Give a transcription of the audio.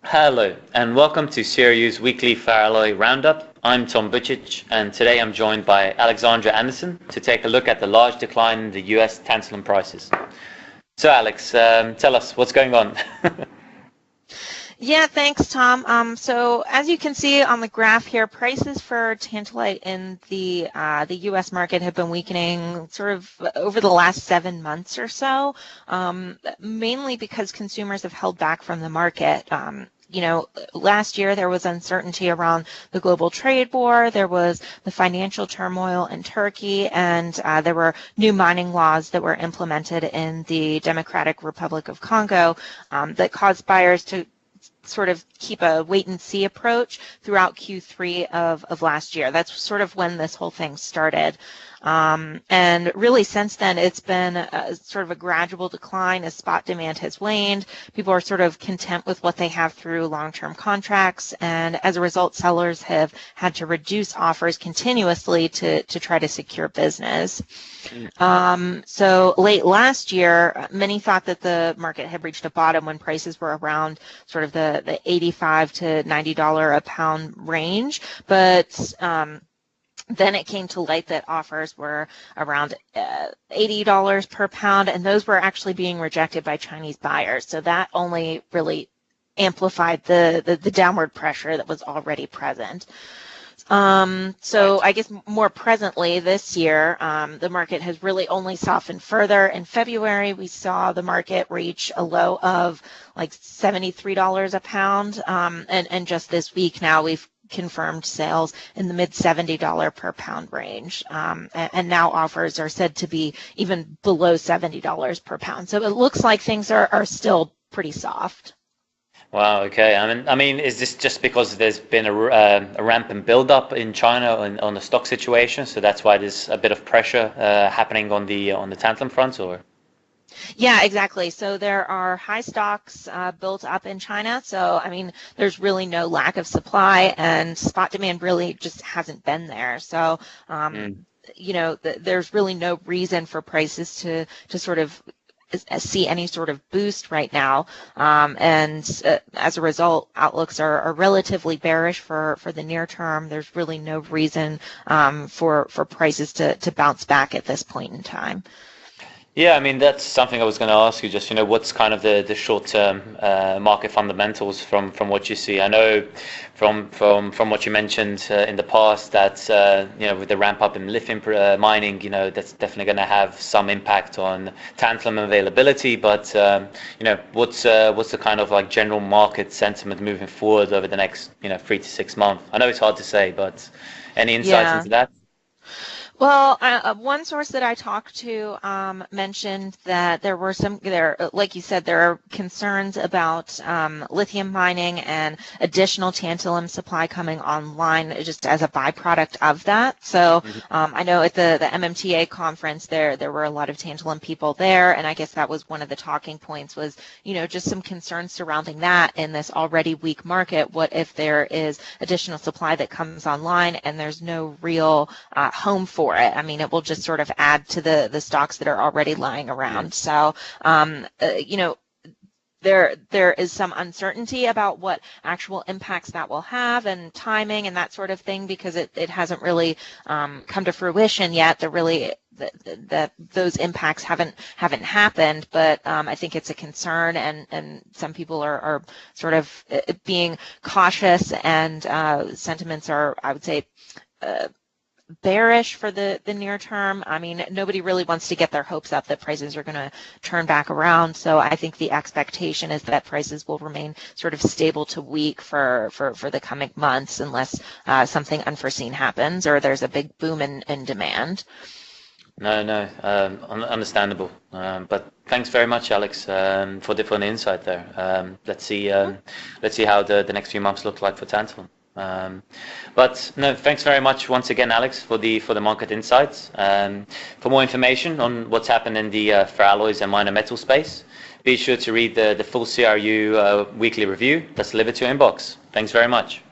Hello, and welcome to CRU's weekly Ferroalloy Roundup. I'm Tom Butchich, and today I'm joined by Alexandra Anderson to take a look at the large decline in the US tantalum prices. So, Alex, tell us what's going on. Yeah, thanks, Tom. So as you can see on the graph here, prices for tantalite in the U.S. market have been weakening sort of over the last 7 months or so, mainly because consumers have held back from the market. Last year there was uncertainty around the global trade war, there was the financial turmoil in Turkey, and there were new mining laws that were implemented in the Democratic Republic of Congo that caused buyers to sort of keep a wait-and-see approach throughout Q3 of last year. That's sort of when this whole thing started. And really since then, it's been sort of a gradual decline as spot demand has waned. People are sort of content with what they have through long-term contracts, and as a result, sellers have had to reduce offers continuously to try to secure business. So late last year, many thought that the market had reached a bottom when prices were around sort of the $85 to $90 a pound range, but then it came to light that offers were around $80 per pound, and those were actually being rejected by Chinese buyers. So that only really amplified the downward pressure that was already present. So I guess more presently this year, the market has really only softened further. In February, we saw the market reach a low of like $73 a pound, and just this week now we've confirmed sales in the mid $70 per pound range, and now offers are said to be even below $70 per pound. So it looks like things are still pretty soft. Wow, okay. I mean, is this just because there's been a rampant build-up in China on the stock situation, so that's why there's a bit of pressure happening on the tantalum front, or? Yeah, exactly. So there are high stocks built up in China. So, I mean, there's really no lack of supply, and spot demand really just hasn't been there. So, there's really no reason for prices to sort of see any sort of boost right now, and as a result, outlooks are relatively bearish for the near term. There's really no reason for prices to bounce back at this point in time. Yeah, I mean, that's something I was going to ask you, just, what's kind of the short-term market fundamentals from what you see? I know from what you mentioned in the past that, with the ramp up in lithium mining, that's definitely going to have some impact on tantalum availability. But, what's the kind of like general market sentiment moving forward over the next, 3 to 6 months? I know it's hard to say, but any insights into that? Well, one source that I talked to mentioned that like you said, there are concerns about lithium mining and additional tantalum supply coming online just as a byproduct of that. So I know at the MMTA conference there were a lot of tantalum people there, and I guess that was one of the talking points was, just some concerns surrounding that in this already weak market. What if there is additional supply that comes online and there's no real home for it? I mean, it will just sort of add to the stocks that are already lying around. So, there is some uncertainty about what actual impacts that will have and timing and that sort of thing, because it hasn't really come to fruition yet. Those impacts haven't happened, but I think it's a concern, and some people are sort of being cautious, and sentiments are, I would say, bearish for the near term. I mean, nobody really wants to get their hopes up that prices are going to turn back around. So I think the expectation is that prices will remain sort of stable to weak for the coming months, unless something unforeseen happens or there's a big boom in demand. No, understandable. But thanks very much, Alex, for the insight there. Let's see how the next few months look like for tantalum. But no, thanks very much once again, Alex, for the market insights. For more information on what's happened in the ferroalloys and minor metal space, be sure to read the full CRU weekly review that's delivered to your inbox. Thanks very much.